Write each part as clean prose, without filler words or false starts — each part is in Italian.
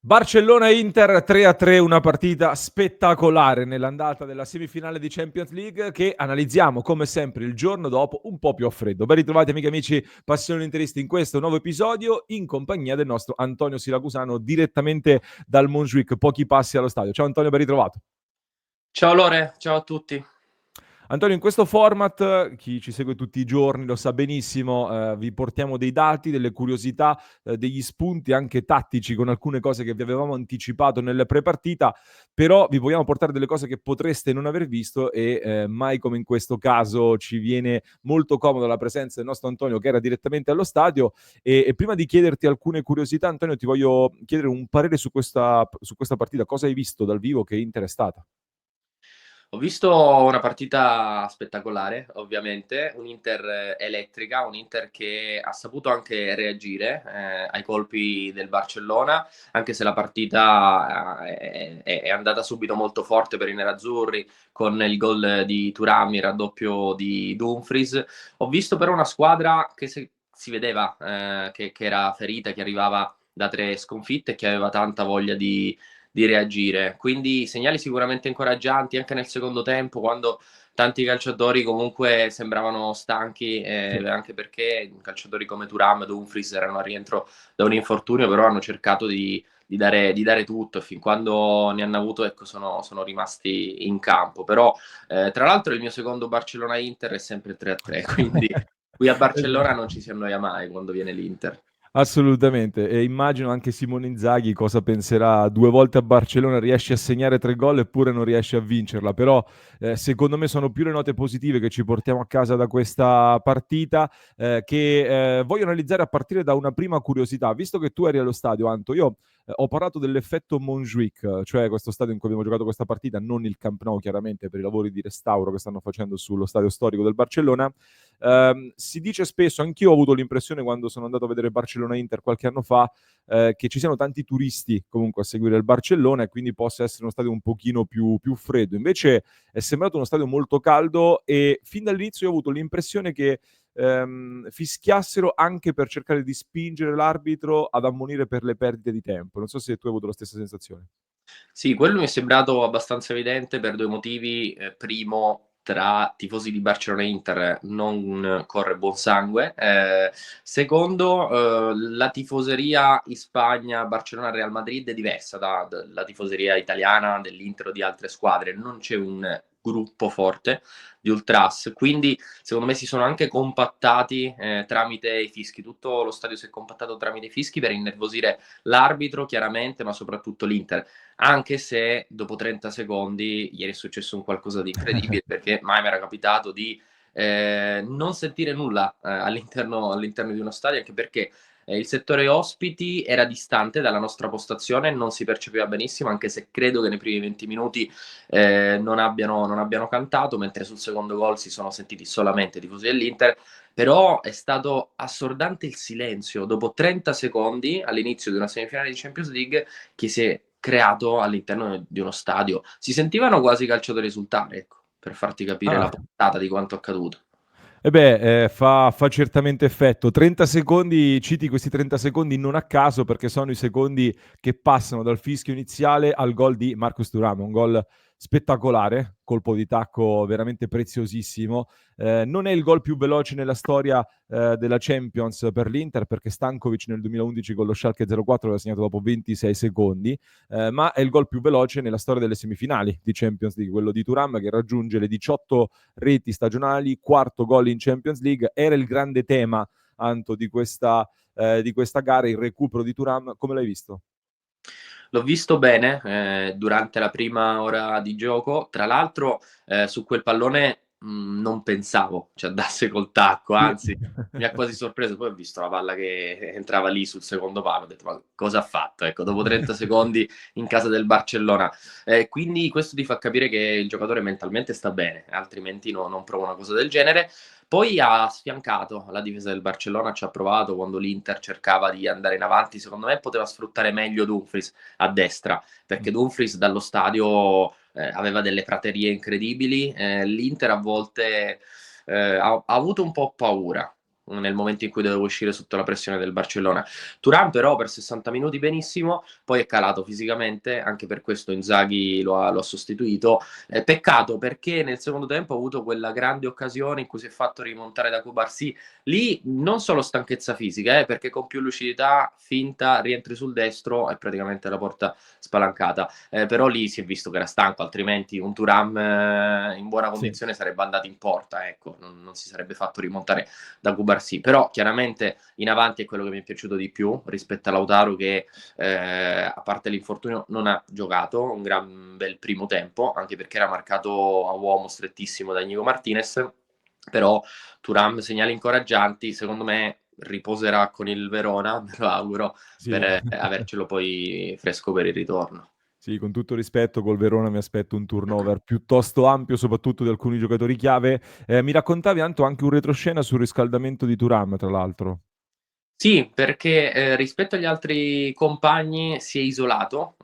Barcellona-Inter 3-3, una partita spettacolare nell'andata della semifinale di Champions League che analizziamo come sempre il giorno dopo un po' più a freddo. Ben ritrovati amiche e amici passioni interisti in questo nuovo episodio in compagnia del nostro Antonio Siracusano direttamente dal Montjuic, pochi passi allo stadio. Ciao Antonio, ben ritrovato. Ciao Lore, ciao a tutti. Antonio, in questo format, chi ci segue tutti i giorni lo sa benissimo, vi portiamo dei dati, delle curiosità, degli spunti anche tattici con alcune cose che vi avevamo anticipato nella prepartita, però vi vogliamo portare delle cose che potreste non aver visto e mai come in questo caso ci viene molto comoda la presenza del nostro Antonio che era direttamente allo stadio e prima di chiederti alcune curiosità, Antonio, ti voglio chiedere un parere su questa partita. Cosa hai visto dal vivo? Che Inter è stata? Ho visto una partita spettacolare, ovviamente, un'Inter elettrica, un'Inter che ha saputo anche reagire ai colpi del Barcellona, anche se la partita è andata subito molto forte per i nerazzurri, con il gol di Thuram, il raddoppio di Dumfries. Ho visto però una squadra che si vedeva che era ferita, che arrivava da 3 sconfitte e che aveva tanta voglia di reagire. Quindi segnali sicuramente incoraggianti anche nel secondo tempo, quando tanti calciatori comunque sembravano stanchi, Sì. anche perché calciatori come Thuram e Dumfries erano a rientro da un infortunio, però hanno cercato di dare tutto e fin quando ne hanno avuto, ecco, sono rimasti in campo. Però tra l'altro il mio secondo Barcellona-Inter è sempre 3-3, quindi qui a Barcellona Esatto. non ci si annoia mai quando viene l'Inter. Assolutamente, e immagino anche Simone Inzaghi cosa penserà. 2 volte a Barcellona riesce a segnare 3 gol eppure non riesce a vincerla, però secondo me sono più le note positive che ci portiamo a casa da questa partita, che voglio analizzare a partire da una prima curiosità. Visto che tu eri allo stadio, Anto, io ho parlato dell'effetto Montjuic, cioè questo stadio in cui abbiamo giocato questa partita, non il Camp Nou chiaramente per i lavori di restauro che stanno facendo sullo stadio storico del Barcellona. Si dice spesso, anch'io ho avuto l'impressione quando sono andato a vedere Barcellona-Inter qualche anno fa, che ci siano tanti turisti comunque a seguire il Barcellona e quindi possa essere uno stadio un pochino più freddo. Invece è sembrato uno stadio molto caldo e fin dall'inizio ho avuto l'impressione che fischiassero anche per cercare di spingere l'arbitro ad ammonire per le perdite di tempo. Non so se tu hai avuto la stessa sensazione. Sì, quello mi è sembrato abbastanza evidente per 2 motivi. Primo, tra tifosi di Barcellona e Inter non corre buon sangue. Secondo, la tifoseria in Spagna, Barcellona, Real Madrid è diversa dalla tifoseria italiana, dell'Inter o di altre squadre. Non c'è un gruppo forte di ultras, quindi secondo me si sono anche compattati tramite i fischi. Tutto lo stadio si è compattato tramite i fischi per innervosire l'arbitro, chiaramente, ma soprattutto l'Inter, anche se dopo 30 secondi ieri è successo un qualcosa di incredibile, perché mai mi era capitato di non sentire nulla all'interno di uno stadio, anche perché il settore ospiti era distante dalla nostra postazione, non si percepiva benissimo, anche se credo che nei primi 20 minuti non abbiano cantato, mentre sul secondo gol si sono sentiti solamente i tifosi dell'Inter. Però è stato assordante il silenzio dopo 30 secondi all'inizio di una semifinale di Champions League che si è creato all'interno di uno stadio. Si sentivano quasi i calciatori esultare, ecco, per farti capire la Ah. portata di quanto accaduto. E beh, fa certamente effetto. 30 secondi, citi questi 30 secondi non a caso perché sono i secondi che passano dal fischio iniziale al gol di Marcus Thuram, un gol spettacolare, colpo di tacco veramente preziosissimo. Non è il gol più veloce nella storia della Champions per l'Inter perché Stankovic nel 2011 con lo Schalke 04 l'ha segnato dopo 26 secondi, ma è il gol più veloce nella storia delle semifinali di Champions League, quello di Thuram che raggiunge le 18 reti stagionali, quarto gol in Champions League. Era il grande tema, Anto, di questa gara, il recupero di Thuram. Come l'hai visto? L'ho visto bene durante la prima ora di gioco. Tra l'altro, su quel pallone non pensavo ci andasse col tacco, Sì. anzi, mi ha quasi sorpreso. Poi ho visto la palla che entrava lì sul secondo palo, ho detto: ma cosa ha fatto? Ecco, dopo 30 secondi in casa del Barcellona. Quindi questo ti fa capire che il giocatore mentalmente sta bene, altrimenti non prova una cosa del genere. Poi ha sfiancato la difesa del Barcellona, ci ha provato quando l'Inter cercava di andare in avanti. Secondo me poteva sfruttare meglio Dumfries a destra, perché Dumfries dallo stadio aveva delle praterie incredibili. L'Inter a volte ha avuto un po' paura. nel momento in cui dovevo uscire sotto la pressione del Barcellona. Thuram però per 60 minuti benissimo, poi è calato fisicamente, anche per questo Inzaghi lo ha sostituito. Peccato perché nel secondo tempo ha avuto quella grande occasione in cui si è fatto rimontare da Cubarsì. Lì non solo stanchezza fisica, perché con più lucidità, finta, rientri sul destro e praticamente la porta spalancata. Però lì si è visto che era stanco, altrimenti un Thuram in buona Sì. condizione sarebbe andato in porta, ecco, non si sarebbe fatto rimontare da Cubarsì. Però chiaramente in avanti è quello che mi è piaciuto di più rispetto a Lautaro che a parte l'infortunio non ha giocato un gran bel primo tempo, anche perché era marcato a uomo strettissimo da Inigo Martinez. Però Thuram segnali incoraggianti, secondo me riposerà con il Verona, me lo auguro, Sì. per avercelo poi fresco per il ritorno. Sì, con tutto rispetto, col Verona mi aspetto un turnover piuttosto ampio, soprattutto di alcuni giocatori chiave. Mi raccontavi, Anto, anche un retroscena sul riscaldamento di Thuram, tra l'altro. Sì, perché rispetto agli altri compagni si è isolato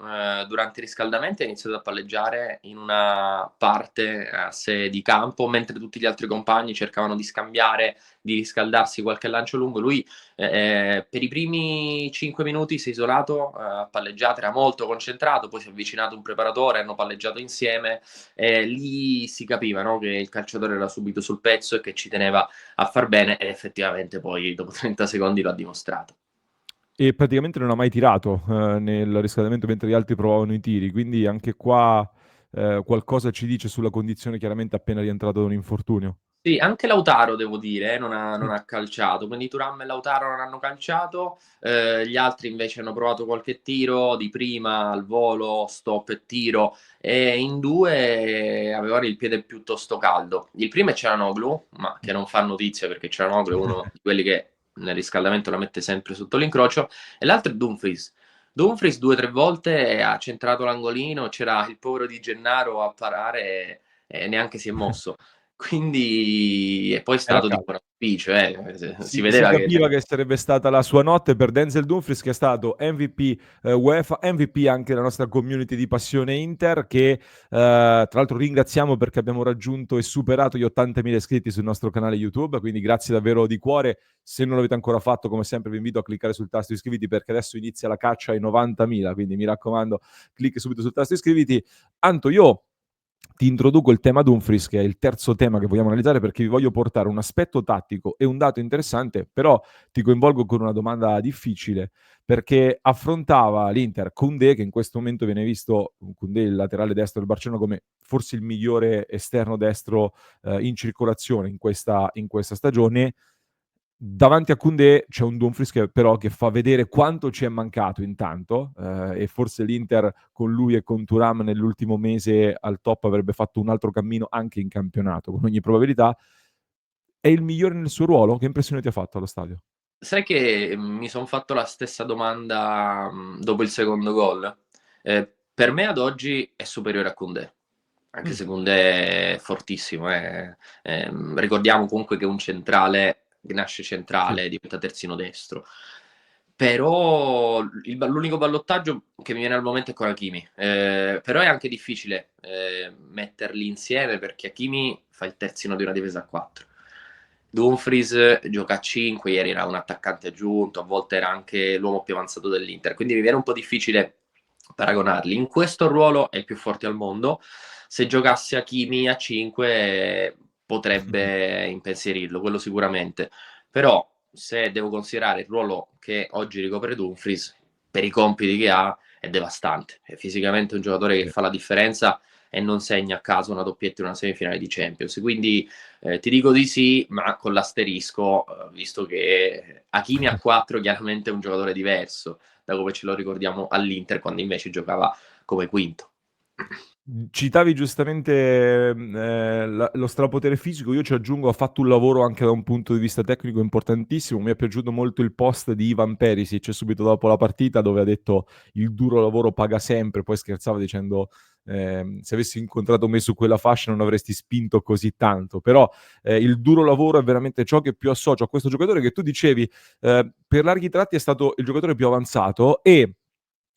durante il riscaldamento e ha iniziato a palleggiare in una parte a sé di campo, mentre tutti gli altri compagni cercavano di scambiare, di riscaldarsi qualche lancio lungo. Lui per i primi 5 minuti si è isolato, ha palleggiato, era molto concentrato, poi si è avvicinato un preparatore, hanno palleggiato insieme e lì si capiva, no, che il calciatore era subito sul pezzo e che ci teneva a far bene ed effettivamente poi dopo 30 secondi lo ha dimostrato. E praticamente non ha mai tirato nel riscaldamento mentre gli altri provavano i tiri, quindi anche qua qualcosa ci dice sulla condizione chiaramente appena rientrato da un infortunio. Sì, anche Lautaro devo dire, non ha, Mm. non ha calciato, quindi Thuram e Lautaro non hanno calciato, gli altri invece hanno provato qualche tiro di prima al volo, stop e tiro, e in due avevano il piede piuttosto caldo. Il primo è Çalhanoğlu, ma che non fa notizia perché Çalhanoğlu è uno di quelli che nel riscaldamento la mette sempre sotto l'incrocio, e l'altro è Dumfries. Dumfries 2 o 3 volte ha centrato l'angolino, c'era il povero Di Gennaro a parare e neanche si è mosso. Quindi, e poi è Era stato di caldo. buon auspicio, si Si vedeva che capiva che sarebbe stata la sua notte per Denzel Dumfries, che è stato MVP UEFA, MVP anche della nostra community di Passione Inter, che tra l'altro ringraziamo perché abbiamo raggiunto e superato gli 80.000 iscritti sul nostro canale YouTube, quindi grazie davvero di cuore. Se non l'avete ancora fatto, come sempre vi invito a cliccare sul tasto iscriviti perché adesso inizia la caccia ai 90.000, quindi mi raccomando, clicchi subito sul tasto iscriviti. Anto, io ti introduco il tema Dumfries, che è il terzo tema che vogliamo analizzare, perché vi voglio portare un aspetto tattico e un dato interessante, però ti coinvolgo con una domanda difficile, perché affrontava l'Inter Koundé, che in questo momento viene visto, Koundé, il laterale destro del Barcellona, come forse il migliore esterno destro in circolazione in questa stagione. Davanti a Koundé c'è un Dumfries che però che fa vedere quanto ci è mancato intanto, e forse l'Inter con lui e con Thuram nell'ultimo mese al top avrebbe fatto un altro cammino anche in campionato, con ogni probabilità. È il migliore nel suo ruolo? Che impressione ti ha fatto allo stadio? sai che mi son fatto la stessa domanda, dopo il secondo gol. Per me ad oggi è superiore a Koundé, anche Mh, se Koundé è fortissimo, ricordiamo comunque che un centrale che nasce sì, centrale diventa terzino destro. Però l'unico ballottaggio che mi viene al momento è con Hakimi, però è anche difficile, metterli insieme perché Hakimi fa il terzino di una difesa a 4. Dumfries gioca a 5, ieri era un attaccante aggiunto, a volte era anche l'uomo più avanzato dell'Inter, quindi mi viene un po' difficile paragonarli. In questo ruolo è il più forte al mondo, se giocasse Hakimi a 5 potrebbe impensierirlo, quello sicuramente. Però se devo considerare il ruolo che oggi ricopre Dumfries, per i compiti che ha, è devastante. È fisicamente un giocatore che sì. fa la differenza e non segna a caso una doppietta in una semifinale di Champions. Quindi ti dico di sì, ma con l'asterisco, visto che Hakimi a 4 chiaramente è un giocatore diverso da come ce lo ricordiamo all'Inter, quando invece giocava come quinto. Citavi giustamente lo strapotere fisico, io ci aggiungo, ha fatto un lavoro anche da un punto di vista tecnico importantissimo, mi è piaciuto molto il post di Ivan Perisic subito dopo la partita dove ha detto il duro lavoro paga sempre, poi scherzava dicendo se avessi incontrato me su quella fascia non avresti spinto così tanto, però il duro lavoro è veramente ciò che più associo a questo giocatore che tu dicevi per larghi tratti è stato il giocatore più avanzato e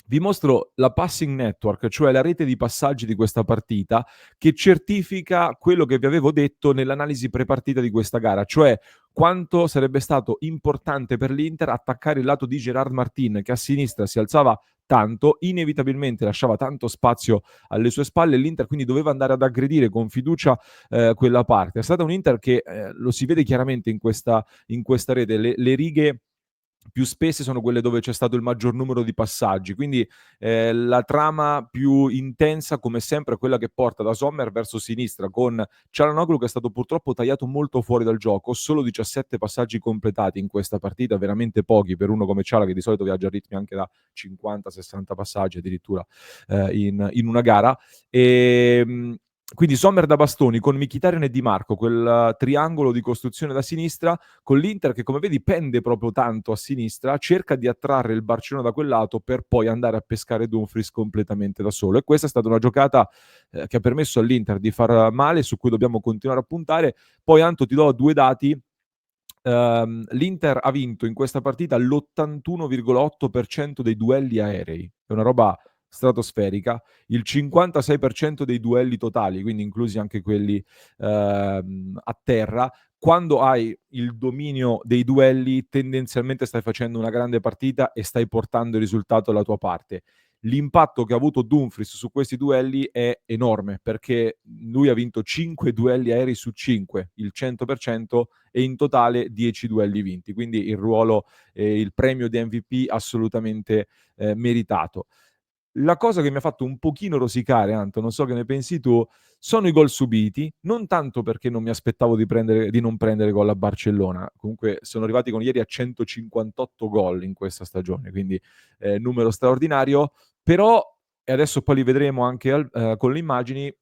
Vi mostro la passing network, cioè la rete di passaggi di questa partita, che certifica quello che vi avevo detto nell'analisi prepartita di questa gara, cioè quanto sarebbe stato importante per l'Inter attaccare il lato di Gerard Martin, che a sinistra si alzava tanto, inevitabilmente lasciava tanto spazio alle sue spalle, l'Inter quindi doveva andare ad aggredire con fiducia quella parte. È stata un Inter che lo si vede chiaramente in questa rete, le righe più spesse sono quelle dove c'è stato il maggior numero di passaggi, quindi la trama più intensa come sempre è quella che porta da Sommer verso sinistra con Çalhanoğlu che è stato purtroppo tagliato molto fuori dal gioco, solo 17 passaggi completati in questa partita, veramente pochi per uno come Çalha che di solito viaggia a ritmi anche da 50-60 passaggi addirittura in una gara. E, quindi Sommer da bastoni con Mkhitaryan e Di Marco, quel triangolo di costruzione da sinistra con l'Inter che come vedi pende proprio tanto a sinistra, cerca di attrarre il Barcellona da quel lato per poi andare a pescare Dumfries completamente da solo. E questa è stata una giocata che ha permesso all'Inter di far male, su cui dobbiamo continuare a puntare. Poi Anto ti do due dati. L'Inter ha vinto in questa partita l'81,8% dei duelli aerei, è una roba stratosferica, il 56% dei duelli totali, quindi inclusi anche quelli a terra. Quando hai il dominio dei duelli, tendenzialmente stai facendo una grande partita e stai portando il risultato alla tua parte. L'impatto che ha avuto Dumfries su questi duelli è enorme perché lui ha vinto 5 duelli aerei su 5, il 100%, e in totale 10 duelli vinti, quindi il ruolo il premio di MVP assolutamente meritato. La cosa che mi ha fatto un pochino rosicare, Anto, non so che ne pensi tu, sono i gol subiti, non tanto perché non mi aspettavo di non prendere gol a Barcellona, comunque sono arrivati con ieri a 158 gol in questa stagione, quindi numero straordinario, però, e adesso poi li vedremo anche con le immagini,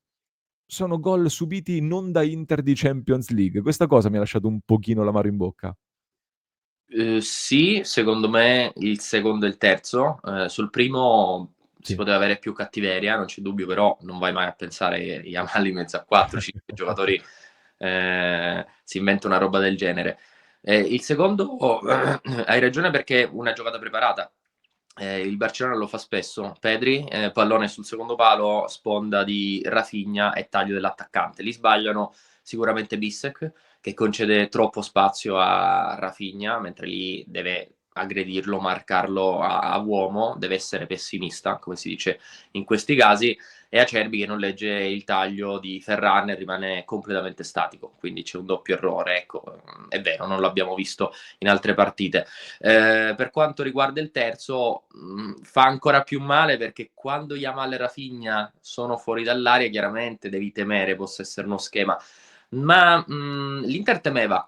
sono gol subiti non da Inter di Champions League. Questa cosa mi ha lasciato un pochino l'amaro in bocca. Sì, secondo me il secondo e il terzo. Sul primo si Sì. poteva avere più cattiveria, non c'è dubbio, però non vai mai a pensare che Yamal in mezzo a 4-5 giocatori si inventa una roba del genere. Il secondo, hai ragione perché è una giocata preparata. Il Barcellona lo fa spesso. Pedri, pallone sul secondo palo, sponda di Rafinha e taglio dell'attaccante. Li sbagliano sicuramente Bissek, che concede troppo spazio a Rafinha, mentre lì deve aggredirlo, marcarlo a uomo, deve essere pessimista, come si dice in questi casi, e Acerbi che non legge il taglio di Ferran e rimane completamente statico, quindi c'è un doppio errore, ecco, è vero, non l'abbiamo visto in altre partite. Per quanto riguarda il terzo, fa ancora più male perché quando Yamal e Rafinha sono fuori dall'area, chiaramente devi temere possa essere uno schema. Ma l'Inter temeva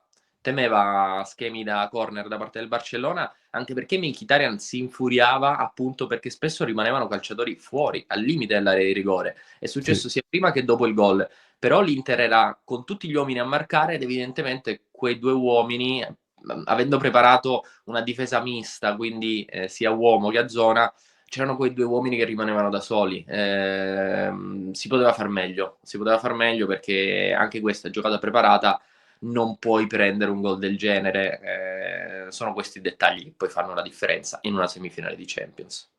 schemi da corner da parte del Barcellona, anche perché Mkhitaryan si infuriava appunto perché spesso rimanevano calciatori fuori, al limite dell'area di rigore. È Sì. successo sia prima che dopo il gol. Però l'Inter era con tutti gli uomini a marcare ed evidentemente quei due uomini, avendo preparato una difesa mista, quindi sia uomo che a zona, c'erano quei due uomini che rimanevano da soli. Si poteva far meglio perché anche questa è giocata preparata, non puoi prendere un gol del genere. Sono questi dettagli che poi fanno la differenza in una semifinale di Champions.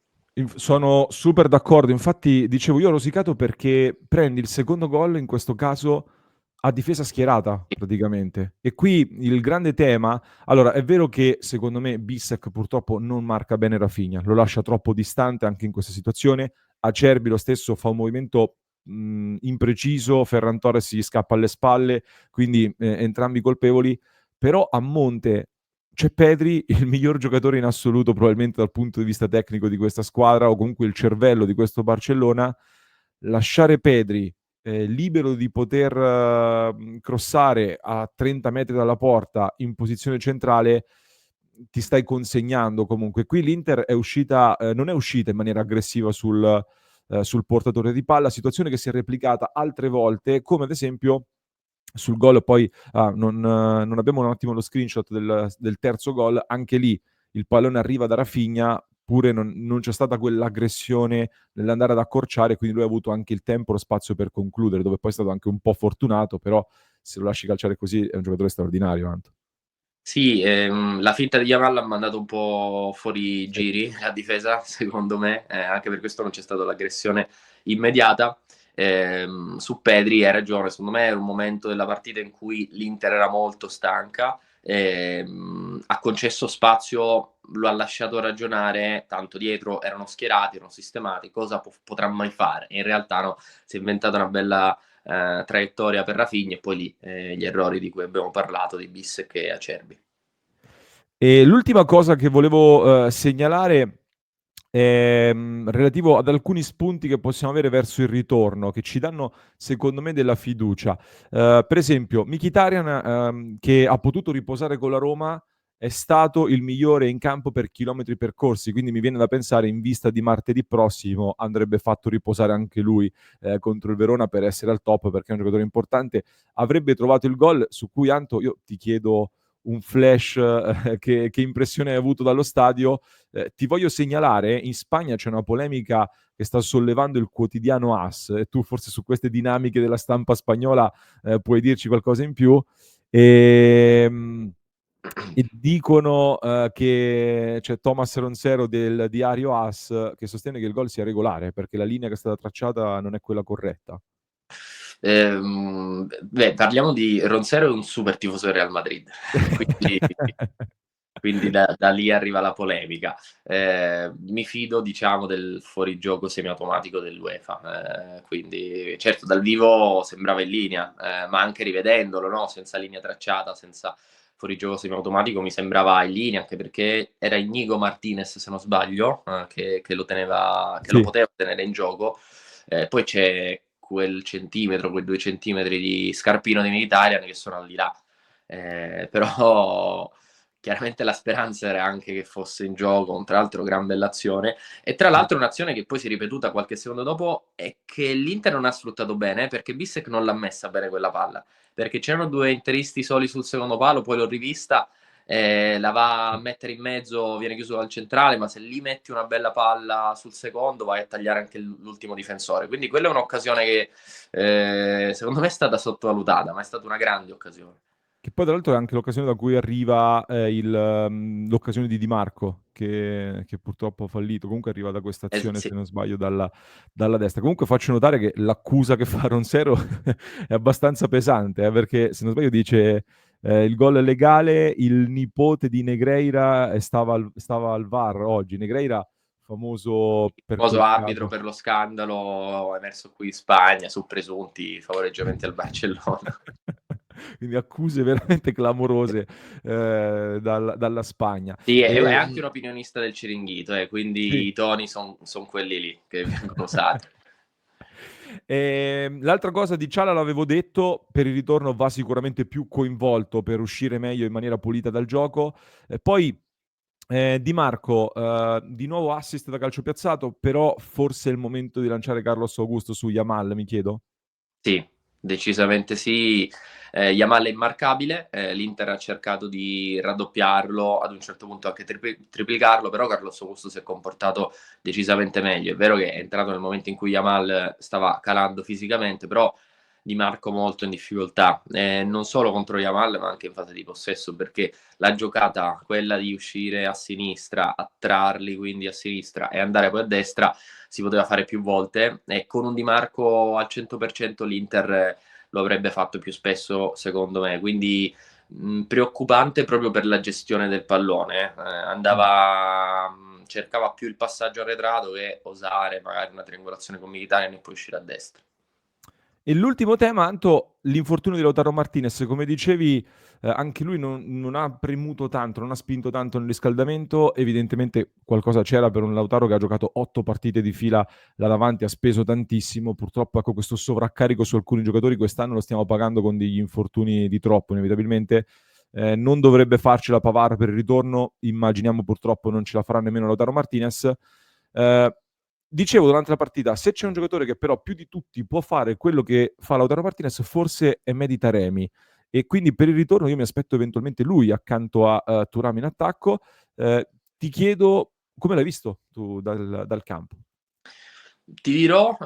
Sono super d'accordo, infatti dicevo io ho rosicato perché prendi il secondo gol in questo caso a difesa schierata praticamente. E qui il grande tema, allora è vero che secondo me Bissek purtroppo non marca bene Rafinha, lo lascia troppo distante anche in questa situazione, Acerbi lo stesso fa un movimento impreciso, Ferran Torres gli scappa alle spalle, quindi entrambi colpevoli, però a monte c'è Pedri, il miglior giocatore in assoluto probabilmente dal punto di vista tecnico di questa squadra o comunque il cervello di questo Barcellona, lasciare Pedri libero di poter crossare a 30 metri dalla porta in posizione centrale ti stai consegnando comunque. Qui l'Inter è uscita, non è uscita in maniera aggressiva sul portatore di palla, situazione che si è replicata altre volte, come ad esempio sul gol poi non abbiamo un attimo lo screenshot del terzo gol, anche lì il pallone arriva da Rafinha, pure non c'è stata quell'aggressione nell'andare ad accorciare, quindi lui ha avuto anche il tempo e lo spazio per concludere, dove poi è stato anche un po' fortunato, però se lo lasci calciare così è un giocatore straordinario, Anto. Sì, la finta di Yamal ha mandato un po' fuori giri a difesa, secondo me, anche per questo non c'è stata l'aggressione immediata. Su Pedri hai ragione, secondo me era un momento della partita in cui l'Inter era molto stanca, ha concesso spazio, lo ha lasciato ragionare, tanto dietro erano schierati, erano sistemati, cosa potrà mai fare? In realtà no, si è inventata una bella traiettoria per Rafinha e poi lì gli errori di cui abbiamo parlato di Bissek e Acerbi. E l'ultima cosa che volevo segnalare è relativo ad alcuni spunti che possiamo avere verso il ritorno, che ci danno, secondo me, della fiducia. Per esempio, Mkhitaryan, che ha potuto riposare con la Roma, è stato il migliore in campo per chilometri percorsi, quindi mi viene da pensare, in vista di martedì prossimo, andrebbe fatto riposare anche lui contro il Verona per essere al top, perché è un giocatore importante. Avrebbe trovato il gol, su cui Anto, io ti chiedo un flash, che impressione hai avuto dallo stadio. Ti voglio segnalare, in Spagna c'è una polemica che sta sollevando il quotidiano AS, e tu forse su queste dinamiche della stampa spagnola puoi dirci qualcosa in più. E, e dicono che c'è Thomas Ronsero del diario AS che sostiene che il gol sia regolare perché la linea che è stata tracciata non è quella corretta. Beh, parliamo di Ronsero, è un super tifoso del Real Madrid, quindi, quindi da lì arriva la polemica. Mi fido, diciamo, del fuorigioco semiautomatico dell'UEFA, quindi certo dal vivo sembrava in linea, ma anche rivedendolo, no? Senza linea tracciata, senza fuorigioco semiautomatico mi sembrava in linea, anche perché era Inigo Martinez, se non sbaglio, che lo teneva, che lo Sì. poteva tenere in gioco. Poi c'è quel centimetro, quei 2 centimetri di scarpino di Mkhitaryan che sono al di là. Però chiaramente la speranza era anche che fosse in gioco, tra l'altro gran bella azione, e tra Sì. l'altro un'azione che poi si è ripetuta qualche secondo dopo e che l'Inter non ha sfruttato bene perché Bissek non l'ha messa bene quella palla, perché c'erano due interisti soli sul secondo palo, poi l'ho rivista, la va a mettere in mezzo, viene chiuso dal centrale, ma se lì metti una bella palla sul secondo vai a tagliare anche l'ultimo difensore, quindi quella è un'occasione che secondo me è stata sottovalutata, ma è stata una grande occasione. Che poi tra l'altro è anche l'occasione da cui arriva l'occasione di Di Marco, che purtroppo ha fallito. Comunque arriva da questa azione, Sì. se non sbaglio, dalla destra. Comunque faccio notare che l'accusa che fa Ronsero è abbastanza pesante, perché se non sbaglio dice il gol è legale, il nipote di Negreira stava al VAR oggi. Negreira, famoso Il per famoso quel arbitro caso. per lo scandalo emerso qui in Spagna su presunti favoreggiamenti al Barcellona. Quindi accuse veramente clamorose dalla Spagna. Sì, è E, anche un opinionista del Ciringhito, quindi sì. i toni sono quelli lì che vengono usati. L'altra cosa di Ciala l'avevo detto, per il ritorno va sicuramente più coinvolto per uscire meglio in maniera pulita dal gioco. Poi Di Marco, di nuovo assist da calcio piazzato, però forse è il momento di lanciare Carlos Augusto su Yamal, mi chiedo. Sì, decisamente sì. Yamal è immarcabile, l'Inter ha cercato di raddoppiarlo, ad un certo punto anche triplicarlo, però Carlos Augusto si è comportato decisamente meglio. È vero che è entrato nel momento in cui Yamal stava calando fisicamente, però Di Marco molto in difficoltà, non solo contro Yamal, ma anche in fase di possesso, perché la giocata, quella di uscire a sinistra, attrarli quindi a sinistra e andare poi a destra, si poteva fare più volte e con un Di Marco al 100% l'Inter lo avrebbe fatto più spesso secondo me, quindi preoccupante proprio per la gestione del pallone, Mm. andava, cercava più il passaggio arretrato che osare magari una triangolazione con Mkhitaryan e poi uscire a destra. E l'ultimo tema, Anto, l'infortunio di Lautaro Martinez. Come dicevi, anche lui non ha premuto tanto, non ha spinto tanto nel riscaldamento. Evidentemente qualcosa c'era per un Lautaro che ha giocato 8 partite di fila là davanti, ha speso tantissimo. Purtroppo, ecco, questo sovraccarico su alcuni giocatori quest'anno lo stiamo pagando con degli infortuni di troppo, inevitabilmente. Non dovrebbe farcela Pavard per il ritorno, immaginiamo purtroppo non ce la farà nemmeno Lautaro Martinez. Eh, Dicevo durante la partita, se c'è un giocatore che però più di tutti può fare quello che fa Lautaro Martinez, forse è Mehdi Taremi. E quindi per il ritorno io mi aspetto eventualmente lui accanto a Thuram in attacco. Ti chiedo come l'hai visto tu dal campo? Ti dirò,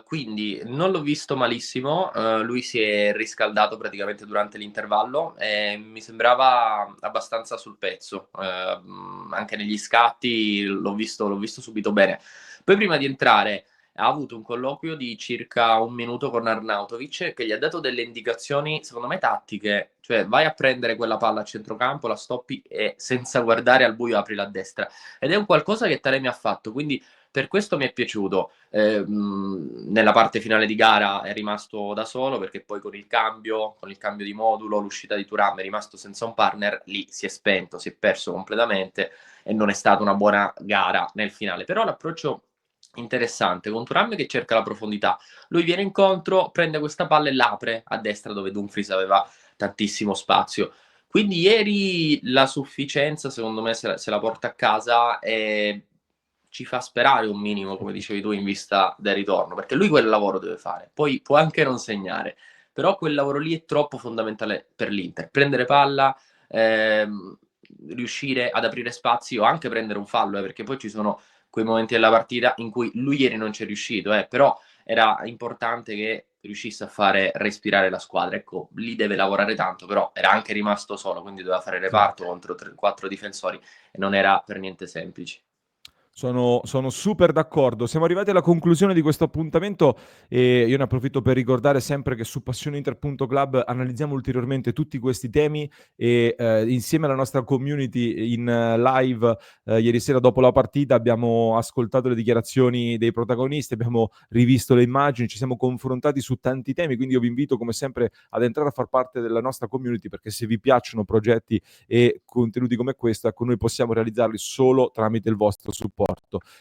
quindi non l'ho visto malissimo, lui si è riscaldato praticamente durante l'intervallo e mi sembrava abbastanza sul pezzo. Anche negli scatti l'ho visto subito bene. Poi prima di entrare ha avuto un colloquio di circa 1 minuto con Arnautovic che gli ha dato delle indicazioni, secondo me tattiche, cioè vai a prendere quella palla a centrocampo, la stoppi e senza guardare al buio aprila a destra. Ed è un qualcosa che Taremi ha fatto, quindi per questo mi è piaciuto. Nella parte finale di gara è rimasto da solo perché poi con il cambio di modulo, l'uscita di Thuram è rimasto senza un partner, lì si è spento, si è perso completamente e non è stata una buona gara nel finale. Però l'approccio interessante con Thuram che cerca la profondità. Lui viene incontro, prende questa palla e l'apre a destra dove Dumfries aveva tantissimo spazio. Quindi ieri la sufficienza, secondo me, se la porta a casa e ci fa sperare un minimo, come dicevi tu, in vista del ritorno, perché lui quel lavoro deve fare. Poi può anche non segnare, però quel lavoro lì è troppo fondamentale per l'Inter. Prendere palla, riuscire ad aprire spazi o anche prendere un fallo, perché poi ci sono quei momenti della partita in cui lui ieri non c'è riuscito, però era importante che riuscisse a fare respirare la squadra. Ecco, lì deve lavorare tanto, però era anche rimasto solo, quindi doveva fare Sì. reparto contro 4 difensori e non era per niente semplice. Sono super d'accordo. Siamo arrivati alla conclusione di questo appuntamento e io ne approfitto per ricordare sempre che su passioneinter.club analizziamo ulteriormente tutti questi temi e insieme alla nostra community in live ieri sera dopo la partita abbiamo ascoltato le dichiarazioni dei protagonisti, abbiamo rivisto le immagini, ci siamo confrontati su tanti temi, quindi io vi invito come sempre ad entrare a far parte della nostra community perché se vi piacciono progetti e contenuti come questo, ecco, noi possiamo realizzarli solo tramite il vostro supporto.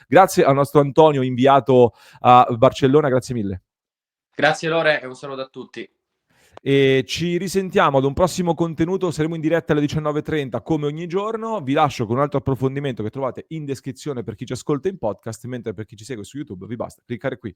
Grazie al nostro Antonio, inviato a Barcellona, grazie mille. Grazie Lore e un saluto a tutti. E ci risentiamo ad un prossimo contenuto, saremo in diretta alle 19:30 come ogni giorno. Vi lascio con un altro approfondimento che trovate in descrizione per chi ci ascolta in podcast, mentre per chi ci segue su YouTube vi basta cliccare qui.